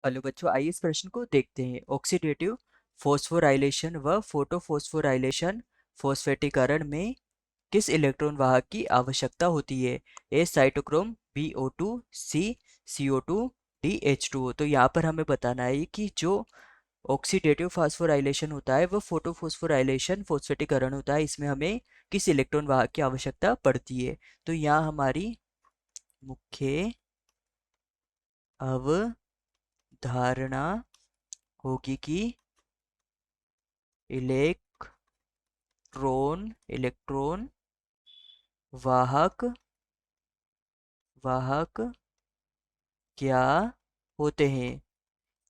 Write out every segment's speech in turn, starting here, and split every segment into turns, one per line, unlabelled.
Hello बच्चों, आइए इस प्रश्न को देखते हैं। ऑक्सीडेटिव फोस्फोराइलेशन व फोटोफोस्फोराइलेशन फॉस्फेटीकरण में किस इलेक्ट्रॉन वाहक की आवश्यकता होती है? ए साइटोक्रोम, बी O2, सी CO2, डी H2O। तो यहाँ पर हमें बताना है कि जो ऑक्सीडेटिव फास्फोराइलेशन होता है वह फोटोफोस्फोराइलेशन फॉस्फेटीकरण होता है, इसमें हमें किस इलेक्ट्रॉन वाहक की आवश्यकता पड़ती है? तो यहाँ हमारी मुख्य अवधारणा होगी कि इलेक्ट्रॉन वाहक वाहक क्या होते हैं?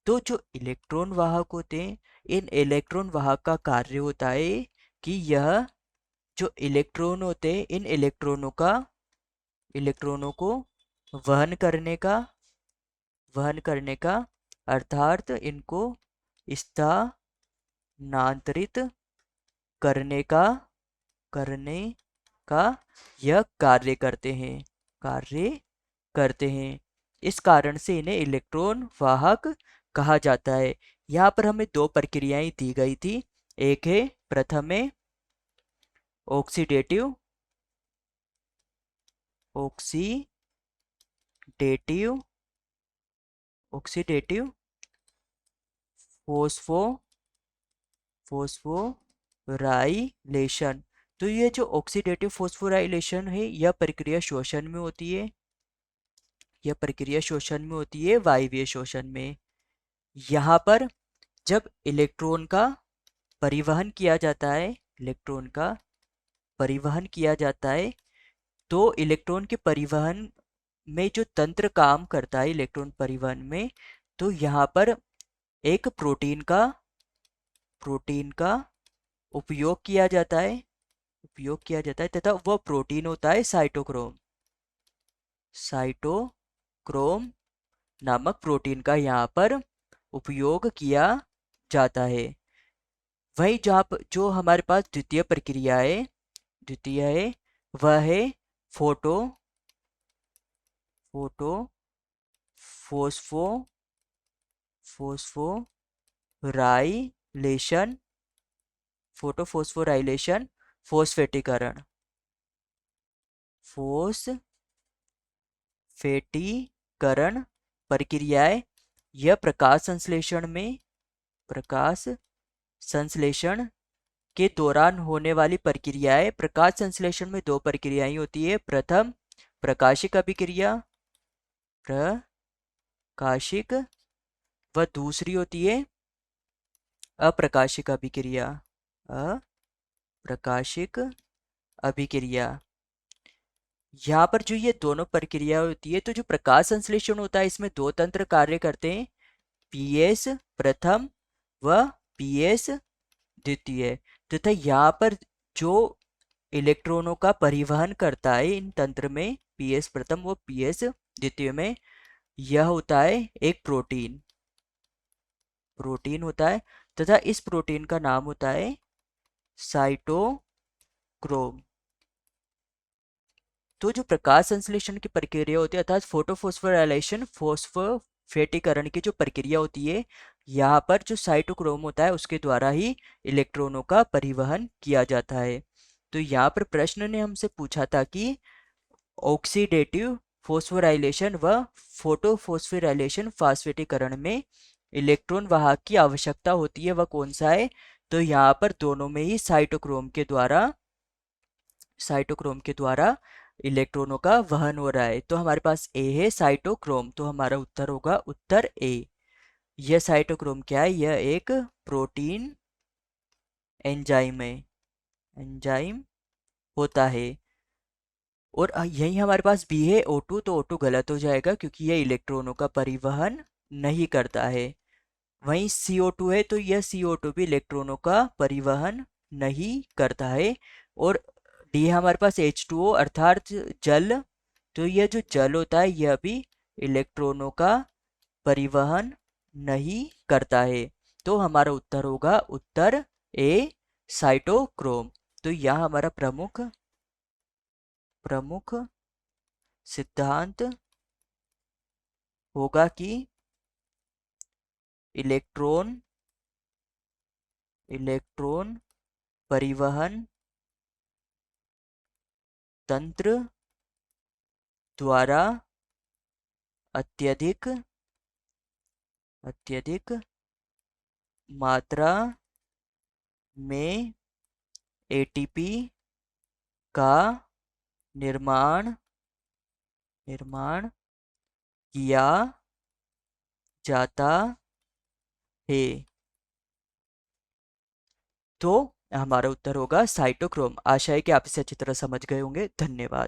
तो जो इलेक्ट्रॉन वाहक होते हैं, इन इलेक्ट्रॉन वाहक का कार्य होता है कि यह जो इलेक्ट्रॉन होते हैं, इन इलेक्ट्रॉनों को वहन करने का वहन करने का अर्थात इनको स्थानांतरित करने का करने का यह कार्य करते हैं। इस कारण से इन्हें इलेक्ट्रॉन वाहक कहा जाता है। यहाँ पर हमें दो प्रक्रियाएं दी गई थी। एक है प्रथम है oxidative oxidative oxidative phospho phosphorylation. तो ये जो ऑक्सीडेटिव फोस्फोराइलेशन है, यह प्रक्रिया शोषण में होती है, वायवीय शोषण में। यहाँ पर जब इलेक्ट्रॉन का परिवहन किया जाता है, तो इलेक्ट्रॉन के परिवहन में जो तंत्र काम करता है इलेक्ट्रॉन परिवहन में, तो यहाँ पर एक प्रोटीन का उपयोग किया जाता है तथा वह प्रोटीन होता है साइटोक्रोम नामक प्रोटीन का यहाँ पर उपयोग किया जाता है। वही जो हमारे पास द्वितीय है, वह है photo photo phospho phosphorylation photophosphorylation फोस्फेटीकरण फोस्फेटीकरण प्रक्रियाएं। यह प्रकाश संश्लेषण के दौरान होने वाली प्रक्रिया है। प्रकाश संश्लेषण में दो प्रक्रियाएं होती है। प्रथम प्रकाशिक अभिक्रिया प्रकाशिक व दूसरी होती है अप्रकाशिक अभिक्रिया अप्रकाशिक अभिक्रिया। यहाँ पर जो ये दोनों प्रक्रिया होती है, तो जो प्रकाश संश्लेषण होता है इसमें दो तंत्र कार्य करते हैं, पीएस प्रथम व पीएस द्वितीय। तथा यहाँ पर जो इलेक्ट्रॉनों का परिवहन करता है इन तंत्र में, पीएस प्रथम व पीएस द्वितीय में, यह होता है एक प्रोटीन होता है तथा इस प्रोटीन का नाम होता है साइटोक्रोम। तो जो प्रकाश संश्लेषण की प्रक्रिया होती है, अर्थात फोटोफोस्फोराइलेशन फोस्फोफेटीकरण की जो प्रक्रिया होती है, यहाँ पर जो साइटोक्रोम होता है उसके द्वारा ही इलेक्ट्रॉनों का परिवहन किया जाता है। तो यहाँ पर प्रश्न ने हमसे पूछा था कि ऑक्सीडेटिव फोस्फोराइलेशन व फोटोफोस्फोराइलेशन फास्फेटीकरण में इलेक्ट्रॉन वाहक की आवश्यकता होती है, वह कौन सा है? तो यहाँ पर दोनों में ही साइटोक्रोम के द्वारा इलेक्ट्रॉनों का वहन हो रहा है। तो हमारे पास ए है साइटोक्रोम, तो हमारा उत्तर होगा उत्तर ए। यह साइटोक्रोम क्या है? यह एक प्रोटीन एंजाइम होता है। और यही हमारे पास बी है O2, तो O2 गलत हो जाएगा क्योंकि यह इलेक्ट्रॉनों का परिवहन नहीं करता है। वहीं CO2 है, तो यह CO2 भी इलेक्ट्रॉनों का परिवहन नहीं करता है। और डी है हमारे पास H2O अर्थात जल, तो यह जो जल होता है यह भी इलेक्ट्रॉनों का परिवहन नहीं करता है। तो हमारा उत्तर होगा उत्तर ए साइटोक्रोम। तो यह हमारा प्रमुख सिद्धांत होगा कि इलेक्ट्रॉन इलेक्ट्रॉन परिवहन तंत्र द्वारा अत्यधिक अत्यधिक मात्रा में एटीपी का निर्माण निर्माण किया जाता है। तो हमारा उत्तर होगा साइटोक्रोम। आशा है कि आप इसे अच्छी तरह समझ गए होंगे। धन्यवाद।